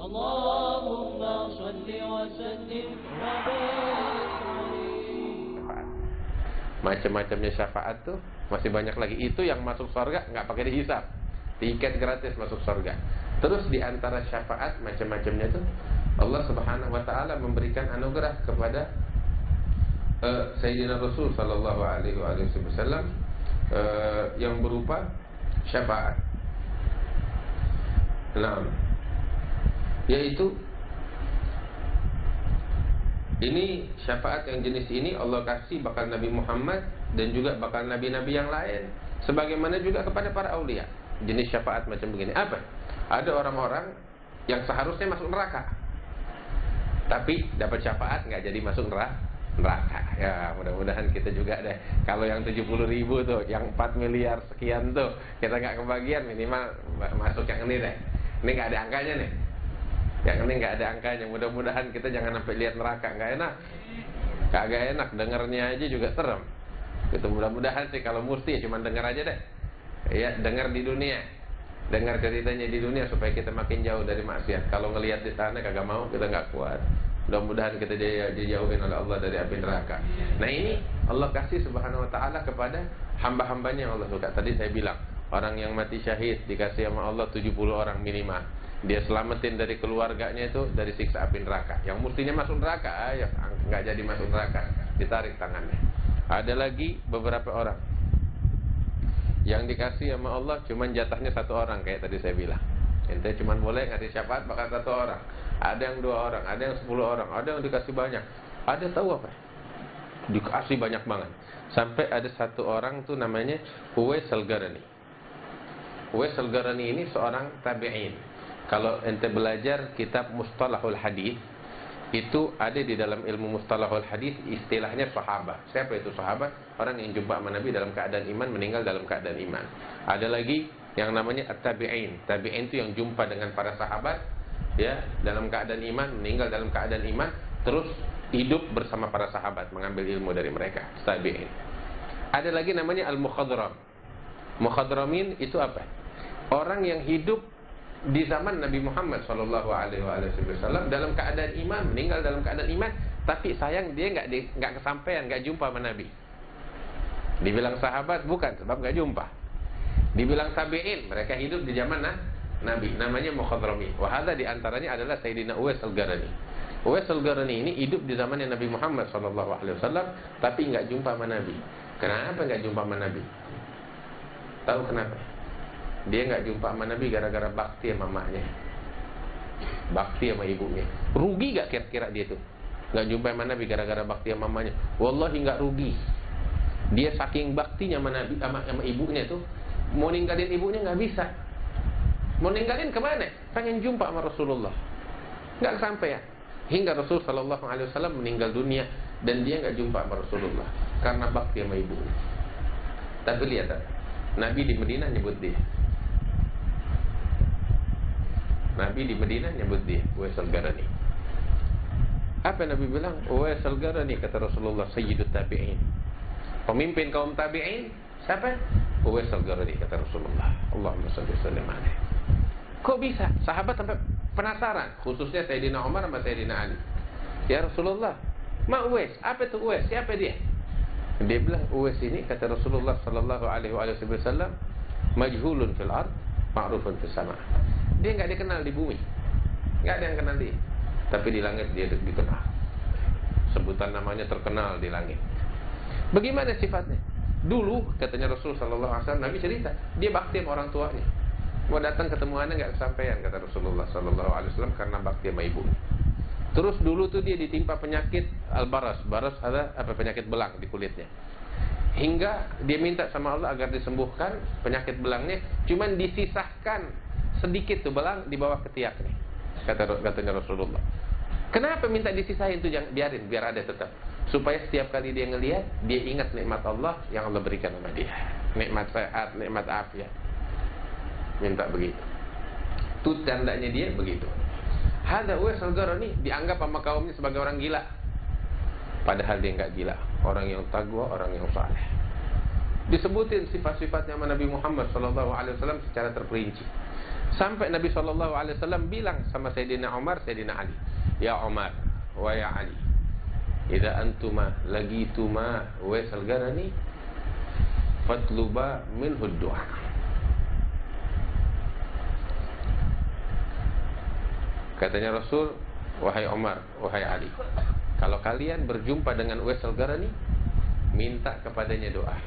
Allahumma salli wa sallim wa barik alaihi. Macam-macamnya syafaat tuh masih banyak lagi. Itu yang masuk surga nggak pakai dihisab, tiket gratis masuk surga. Terus di antara syafaat macam-macamnya tuh Allah Subhanahu wa taala memberikan anugerah kepada Sayyidina Rasul sallallahu alaihi wasallam yang berupa syafaat. Nah, yaitu ini syafaat yang jenis ini Allah kasih bakal Nabi Muhammad dan juga bakal nabi-nabi yang lain, sebagaimana juga kepada para aulia. Jenis syafaat macam begini apa? Ada orang-orang yang seharusnya masuk neraka, tapi dapat syafaat nggak jadi masuk neraka. Ya mudah-mudahan kita juga deh. Kalau yang 70.000 tuh, yang 4 miliar sekian tuh, kita nggak kebagian, minimal masuk yang ini deh. Ini nggak ada angkanya nih. Yang ini nggak ada angkanya. Mudah-mudahan kita jangan sampai lihat neraka, nggak enak. Kagak enak, dengarnya aja juga serem. Gitu, mudah-mudahan sih kalau mesti ya cuma dengar aja deh. Ya, dengar di dunia. Dengar ceritanya di dunia supaya kita makin jauh dari maksiat. Kalau ngelihat di sana kagak mau, kita nggak kuat. Mudah-mudahan kita dijauhin oleh Allah dari api neraka. Nah ini Allah kasih subhanahu wa ta'ala kepada hamba-hambanya yang Allah suka. Tadi saya bilang, orang yang mati syahid dikasih sama Allah 70 orang minimal. Dia selamatin dari keluarganya itu dari siksa api neraka. Yang mestinya masuk neraka, ya nggak jadi masuk neraka, ditarik tangannya. Ada lagi beberapa orang yang dikasih sama Allah cuman jatahnya 1 orang, kayak tadi saya bilang. Ente cuma boleh ngasih syafaat bakal 1 orang. Ada yang 2 orang, ada yang 10 orang, ada yang dikasih banyak. Ada tahu apa? Dikasih banyak banget. Sampai ada 1 orang tuh namanya Uwais Al-Qarani. Uwais Al-Qarani ini seorang tabi'in. Kalau ente belajar kitab Mustalahul Hadis, itu ada di dalam ilmu Mustalahul Hadis istilahnya sahabat. Siapa itu sahabat? Orang yang jumpa sama Nabi dalam keadaan iman, meninggal dalam keadaan iman. Ada lagi yang namanya at-tabi'in. Tabi'in itu yang jumpa dengan para sahabat ya dalam keadaan iman, meninggal dalam keadaan iman, terus hidup bersama para sahabat, mengambil ilmu dari mereka. Tabi'in. Ada lagi namanya al-mukhadram. Mukhadramin itu apa? Orang yang hidup di zaman Nabi Muhammad SAW dalam keadaan iman, meninggal dalam keadaan iman, tapi sayang dia nggak kesampaian, nggak jumpa sama Nabi. Dibilang sahabat bukan, sebab nggak jumpa. Dibilang tabi'in, mereka hidup di zaman Nabi, namanya mukhadrami. Wahada diantaranya adalah Sayyidina Uwais Al-Qarani. Uwais Al-Qarani ini hidup di zamannya Nabi Muhammad SAW, tapi nggak jumpa sama Nabi. Kenapa nggak jumpa sama Nabi? Tahu kenapa? Dia nggak jumpa sama Nabi gara-gara bakti sama mamanya, bakti sama ibunya. Rugi nggak kira-kira dia tuh nggak jumpa sama Nabi gara-gara bakti sama mamanya? Wallahi nggak rugi. Dia saking baktinya sama Nabi sama ibunya tuh, mau ninggalin ibunya nggak bisa. Mau ninggalin kemana? Pengen jumpa sama Rasulullah, nggak kesampaian. Hingga Rasul Sallallahu Alaihi Wasallam meninggal dunia dan dia nggak jumpa sama Rasulullah karena bakti sama ibunya. Tapi lihat, Nabi di Madinah nyebut dia. Nabi di Madinah nyebut dia Uwais Al-Qarani. Apa Nabi bilang? Uwais Al-Qarani, kata Rasulullah, Sayyidut Tabi'in. Pemimpin kaum tabi'in siapa? Uwais Al-Qarani, kata Rasulullah. Allahumma shalli wa sallim alaihi. Kok bisa? Sahabat sampai penasaran, khususnya Sayyidina Umar sama Sayyidina Ali. Ya Rasulullah, ma Uwais? Apa itu Uwais? Siapa dia? Dia bilang, Uwais ini, kata Rasulullah sallallahu alaihi wasallam, majhulun fil ard, ma'rufun fis sama. Dia nggak dikenal di bumi, nggak ada yang kenal dia, tapi di langit dia dikenal. Sebutan namanya terkenal di langit. Bagaimana sifatnya? Dulu katanya Rasul sallallahu alaihi wasallam, Nabi cerita, dia bakti sama orang tuanya. Mau datang ketemu anak nggak kesampaian, kata Rasulullah sallallahu alaihi wasallam, karena bakti sama ibunya. Terus dulu tuh dia ditimpa penyakit al-baras. Baras ada apa? Penyakit belang di kulitnya. Hingga dia minta sama Allah agar disembuhkan penyakit belangnya, cuman disisahkan sedikit tuh belang di bawah ketiak nih. Katanya Rasulullah. Kenapa minta disisahin tuh? Jangan biarin, biar ada tetap. Supaya setiap kali dia ngelihat, dia ingat nikmat Allah yang Allah berikan sama dia. Nikmat sehat, nikmat afiat. Minta begitu. Itu tandanya dia begitu. Hada Uwais Al-Qarani dianggap sama kaumnya sebagai orang gila. Padahal dia nggak gila. Orang yang taqwa, orang yang saleh. Disebutin sifat-sifatnya sama Nabi Muhammad SAW secara terperinci. Sampai Nabi SAW bilang sama Sayyidina Umar, Sayyidina Ali, ya Umar wa ya Ali, idza antuma lagituma Uwais al-Qarani fatluba minhu du'a. Katanya Rasul, wahai Umar, wahai Ali, kalau kalian berjumpa dengan Uwais al-Qarani, minta kepadanya doa.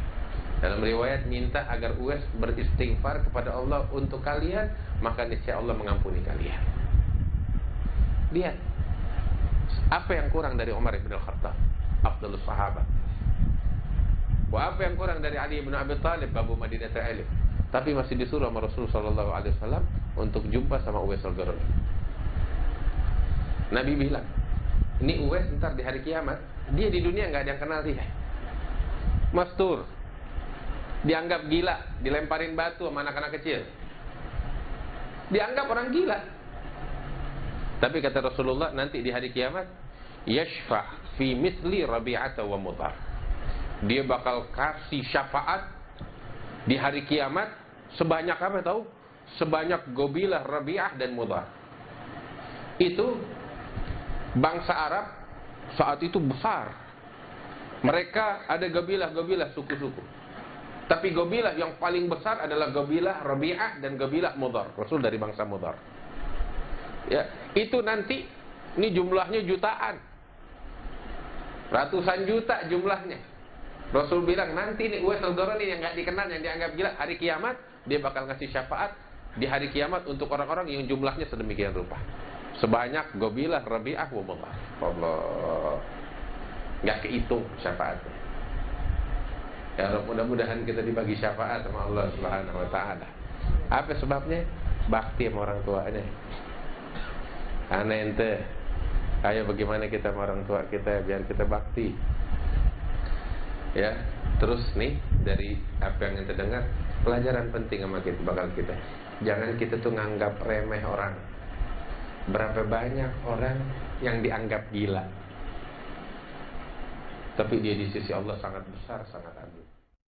Dalam riwayat minta agar Uwais beristighfar kepada Allah untuk kalian, maka niscaya Allah mengampuni kalian. Lihat apa yang kurang dari Umar bin Al-Khattab, afdalus sahabat. Wah, apa yang kurang dari Ali bin Abi Thalib, Babu Madinatul Ilm. Tapi masih disuruh sama Rasulullah SAW untuk jumpa sama Uwais al-Qarani. Nabi bilang, ini Uwais ntar di hari kiamat, dia di dunia nggak ada yang kenal dia. Mastur, dianggap gila, dilemparin batu sama anak-anak kecil, dianggap orang gila. Tapi kata Rasulullah, nanti di hari kiamat, yashfa' fi misli Rabi'ata wa Mudhar. Dia bakal kasih syafaat di hari kiamat sebanyak apa tahu? Sebanyak Gobilah, Rabi'ah dan Mudhar. Itu bangsa Arab saat itu besar. Mereka ada Gobilah suku-suku. Tapi Gobilah yang paling besar adalah Gobilah Rabi'ah dan Gobilah Mudhar. Rasul dari bangsa Mudhar. Ya, itu nanti ini jumlahnya jutaan. Ratusan juta jumlahnya. Rasul bilang nanti ini Uwais al-Qarani yang nggak dikenal, yang dianggap gila, hari kiamat dia bakal ngasih syafaat di hari kiamat untuk orang-orang yang jumlahnya sedemikian rupa. Sebanyak Gobilah, Rabi'ah, wa Mudhar. Allah, nggak kehitung syafaatnya. Ya, mudah-mudahan kita dibagi syafaat sama Allah Subhanahu wa taala. Apa sebabnya? Bakti sama orang tuanya. Aneh ente. Ayo bagaimana kita sama orang tua kita biar kita bakti. Ya, terus nih dari apa yang kita dengar, pelajaran penting sama kita bakal kita. Jangan kita tuh nganggap remeh orang. Berapa banyak orang yang dianggap gila, tapi dia di sisi Allah sangat besar, sangat agung.